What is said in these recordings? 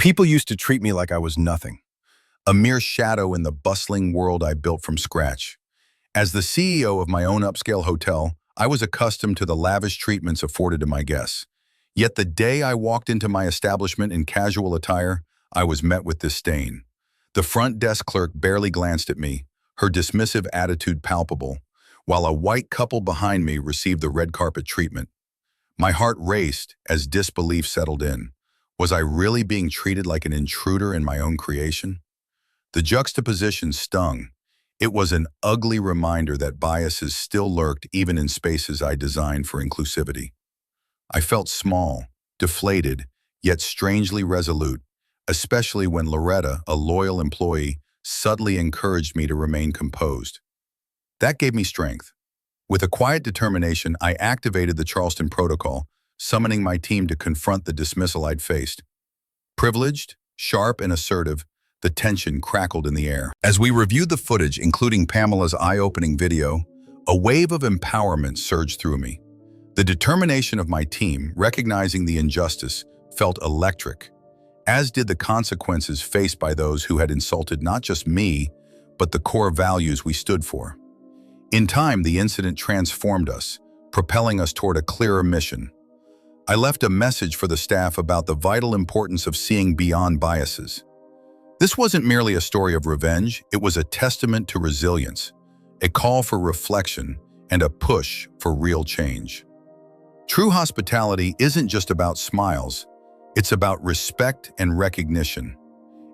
People used to treat me like I was nothing, a mere shadow in the bustling world I built from scratch. As the CEO of my own upscale hotel, I was accustomed to the lavish treatments afforded to my guests. Yet the day I walked into my establishment in casual attire, I was met with disdain. The front desk clerk barely glanced at me, her dismissive attitude palpable, while a white couple behind me received the red carpet treatment. My heart raced as disbelief settled in. Was I really being treated like an intruder in my own creation? The juxtaposition stung. It was an ugly reminder that biases still lurked even in spaces I designed for inclusivity. I felt small, deflated, yet strangely resolute, especially when Loretta, a loyal employee, subtly encouraged me to remain composed. That gave me strength. With a quiet determination, I activated the Charleston Protocol, summoning my team to confront the dismissal I'd faced. Privileged, sharp, and assertive, the tension crackled in the air. As we reviewed the footage, including Pamela's eye-opening video, a wave of empowerment surged through me. The determination of my team, recognizing the injustice, felt electric, as did the consequences faced by those who had insulted not just me, but the core values we stood for. In time, the incident transformed us, propelling us toward a clearer mission. I left a message for the staff about the vital importance of seeing beyond biases. This wasn't merely a story of revenge, it was a testament to resilience, a call for reflection, and a push for real change. True hospitality isn't just about smiles, it's about respect and recognition.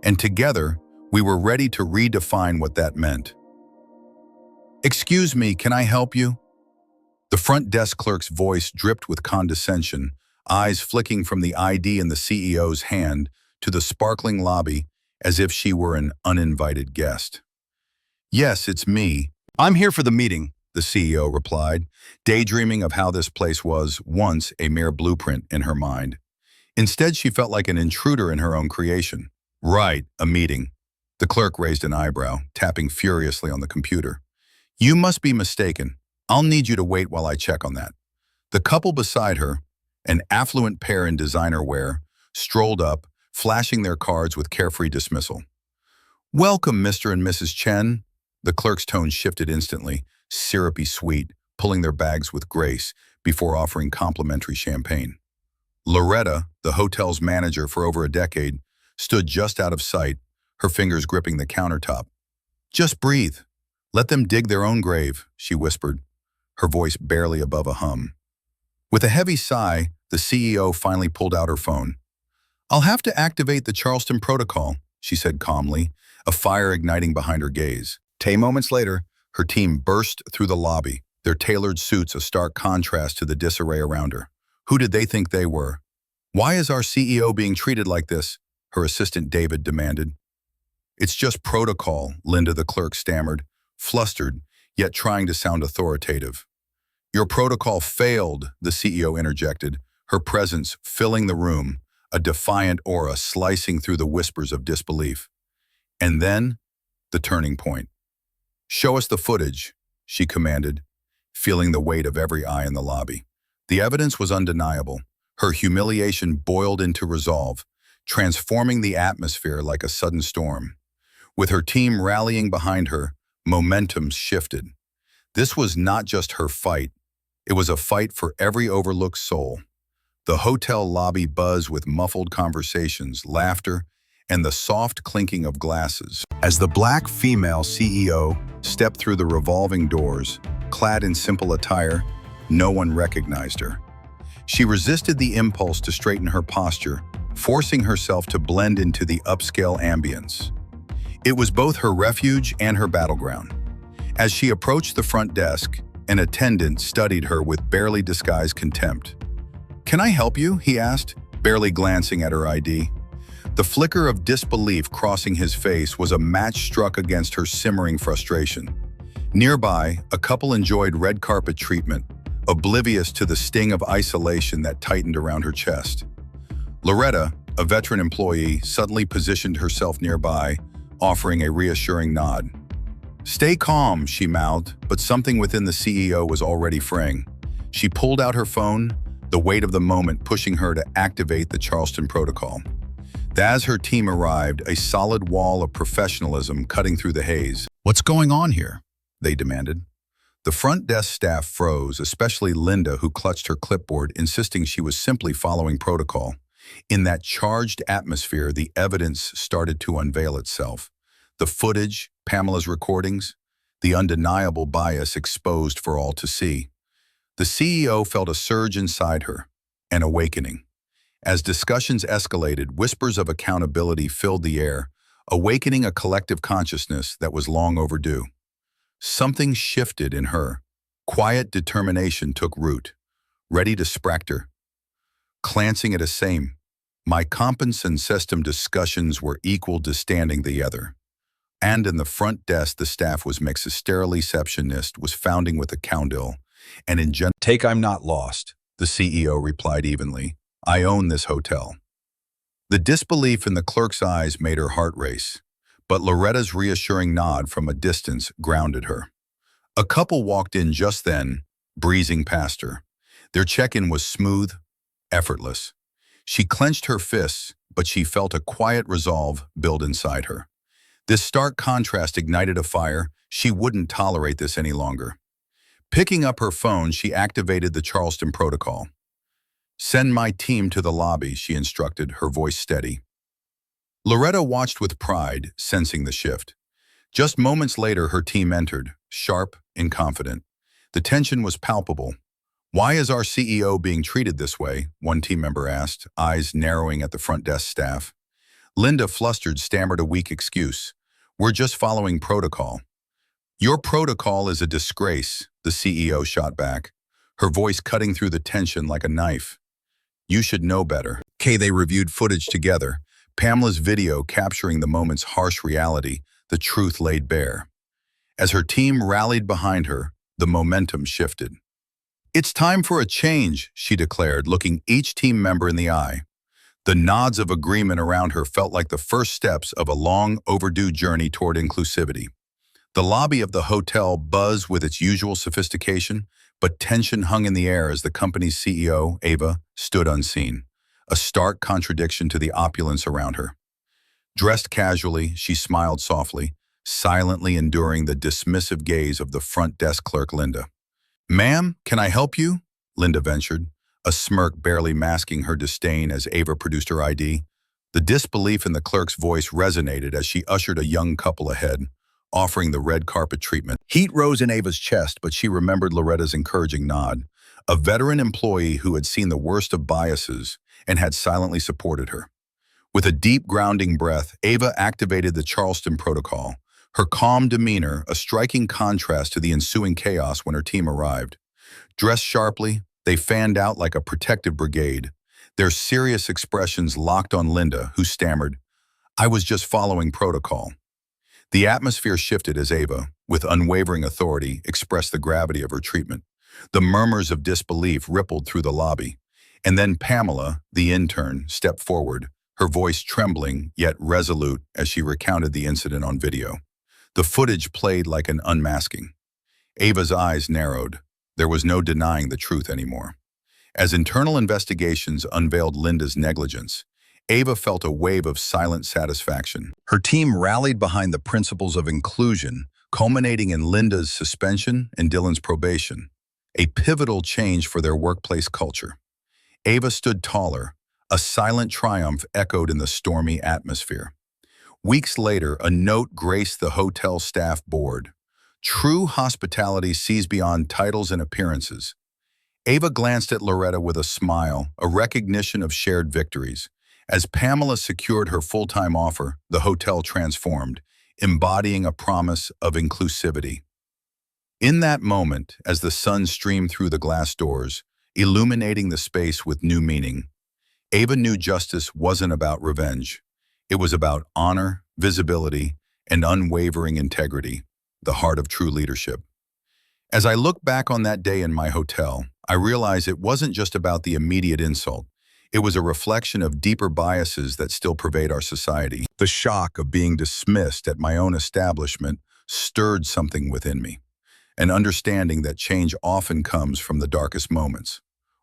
And together, we were ready to redefine what that meant. "Excuse me, can I help you?" The front desk clerk's voice dripped with condescension, eyes flicking from the ID in the CEO's hand to the sparkling lobby as if she were an uninvited guest. "Yes, it's me. I'm here for the meeting," the CEO replied, daydreaming of how this place was once a mere blueprint in her mind. Instead, she felt like an intruder in her own creation. "Right, a meeting." The clerk raised an eyebrow, tapping furiously on the computer. "You must be mistaken. I'll need you to wait while I check on that." The couple beside her, an affluent pair in designer wear, strolled up, flashing their cards with carefree dismissal. "Welcome, Mr. and Mrs. Chen." The clerk's tone shifted instantly, syrupy sweet, pulling their bags with grace before offering complimentary champagne. Loretta, the hotel's manager for over a decade, stood just out of sight, her fingers gripping the countertop. "Just breathe. Let them dig their own grave," she whispered, her voice barely above a hum. With a heavy sigh, the CEO finally pulled out her phone. "I'll have to activate the Charleston Protocol," she said calmly, a fire igniting behind her gaze. 10 moments later, her team burst through the lobby, their tailored suits a stark contrast to the disarray around her. Who did they think they were? "Why is our CEO being treated like this?" her assistant David demanded. "It's just protocol," Linda the clerk stammered, flustered, yet trying to sound authoritative. "Your protocol failed," the CEO interjected, her presence filling the room, a defiant aura slicing through the whispers of disbelief. And then, the turning point. "Show us the footage," she commanded, feeling the weight of every eye in the lobby. The evidence was undeniable. Her humiliation boiled into resolve, transforming the atmosphere like a sudden storm. With her team rallying behind her, momentum shifted. This was not just her fight. It was a fight for every overlooked soul. The hotel lobby buzzed with muffled conversations, laughter, and the soft clinking of glasses. As the black female CEO stepped through the revolving doors, clad in simple attire, no one recognized her. She resisted the impulse to straighten her posture, forcing herself to blend into the upscale ambience. It was both her refuge and her battleground. As she approached the front desk, an attendant studied her with barely disguised contempt. "Can I help you?" he asked, barely glancing at her ID. The flicker of disbelief crossing his face was a match struck against her simmering frustration. Nearby, a couple enjoyed red carpet treatment, oblivious to the sting of isolation that tightened around her chest. Loretta, a veteran employee, suddenly positioned herself nearby, offering a reassuring nod. "Stay calm," she mouthed, but something within the CEO was already fraying. She pulled out her phone, the weight of the moment pushing her to activate the Charleston Protocol. As her team arrived, a solid wall of professionalism cutting through the haze. "What's going on here?" they demanded. The front desk staff froze, especially Linda, who clutched her clipboard, insisting she was simply following protocol. In that charged atmosphere, the evidence started to unveil itself. The footage, Pamela's recordings, the undeniable bias exposed for all to see. The CEO felt a surge inside her, an awakening. As discussions escalated, whispers of accountability filled the air, awakening a collective consciousness that was long overdue. Something shifted in her. Quiet determination took root, ready to spractor. Glancing at a same, my competence and system discussions were equal to standing the other. And in the front desk, the staff was mixed. A sterile receptionist was founding with a coundil, and in "Take, I'm not lost," the CEO replied evenly. "I own this hotel." The disbelief in the clerk's eyes made her heart race, but Loretta's reassuring nod from a distance grounded her. A couple walked in just then, breezing past her. Their check-in was smooth, effortless. She clenched her fists, but she felt a quiet resolve build inside her. This stark contrast ignited a fire. She wouldn't tolerate this any longer. Picking up her phone, she activated the Charleston protocol. "Send my team to the lobby," she instructed, her voice steady. Loretta watched with pride, sensing the shift. Just moments later, her team entered, sharp and confident. The tension was palpable. "Why is our CEO being treated this way?" one team member asked, eyes narrowing at the front desk staff. Linda, flustered, stammered a weak excuse. "We're just following protocol." "Your protocol is a disgrace," the CEO shot back, her voice cutting through the tension like a knife. "You should know better." They reviewed footage together, Pamela's video capturing the moment's harsh reality, the truth laid bare. As her team rallied behind her, the momentum shifted. "It's time for a change," she declared, looking each team member in the eye. The nods of agreement around her felt like the first steps of a long overdue journey toward inclusivity. The lobby of the hotel buzzed with its usual sophistication, but tension hung in the air as the company's CEO, Ava, stood unseen, a stark contradiction to the opulence around her. Dressed casually, she smiled softly, silently enduring the dismissive gaze of the front desk clerk, Linda. "Ma'am, can I help you?" Linda ventured, a smirk barely masking her disdain as Ava produced her ID. The disbelief in the clerk's voice resonated as she ushered a young couple ahead, offering the red carpet treatment. Heat rose in Ava's chest, but she remembered Loretta's encouraging nod, a veteran employee who had seen the worst of biases and had silently supported her. With a deep grounding breath, Ava activated the Charleston protocol, her calm demeanor a striking contrast to the ensuing chaos when her team arrived. Dressed sharply, they fanned out like a protective brigade, their serious expressions locked on Linda, who stammered, "I was just following protocol." The atmosphere shifted as Ava, with unwavering authority, expressed the gravity of her treatment. The murmurs of disbelief rippled through the lobby. And then Pamela, the intern, stepped forward, her voice trembling yet resolute as she recounted the incident on video. The footage played like an unmasking. Ava's eyes narrowed. There was no denying the truth anymore. As internal investigations unveiled Linda's negligence, Ava felt a wave of silent satisfaction. Her team rallied behind the principles of inclusion, culminating in Linda's suspension and Dylan's probation, a pivotal change for their workplace culture. Ava stood taller, a silent triumph echoed in the stormy atmosphere. Weeks later, a note graced the hotel staff board. "True hospitality sees beyond titles and appearances." Ava glanced at Loretta with a smile, a recognition of shared victories. As Pamela secured her full-time offer, the hotel transformed, embodying a promise of inclusivity. In that moment, as the sun streamed through the glass doors, illuminating the space with new meaning, Ava knew justice wasn't about revenge. It was about honor, visibility, and unwavering integrity, the heart of true leadership. As I look back on that day in my hotel, I realize it wasn't just about the immediate insult. It was a reflection of deeper biases that still pervade our society. The shock of being dismissed at my own establishment stirred something within me, an understanding that change often comes from the darkest moments.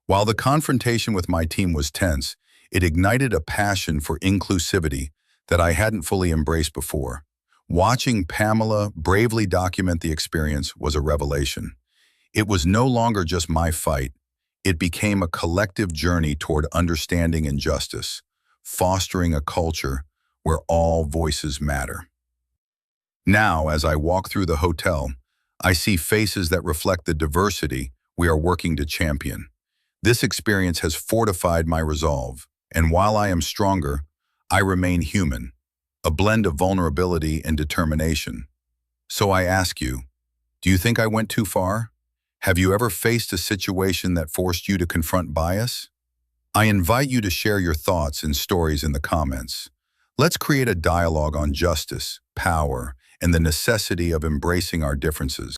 While the confrontation with my team was tense, It ignited a passion for inclusivity that I hadn't fully embraced before. Watching Pamela bravely document the experience was a revelation. It was no longer just my fight. It became a collective journey toward understanding and justice, fostering a culture where all voices matter. Now, as I walk through the hotel, I see faces that reflect the diversity we are working to champion. This experience has fortified my resolve, and while I am stronger, I remain human, a blend of vulnerability and determination. So I ask you, do you think I went too far? Have you ever faced a situation that forced you to confront bias? I invite you to share your thoughts and stories in the comments. Let's create a dialogue on justice, power, and the necessity of embracing our differences.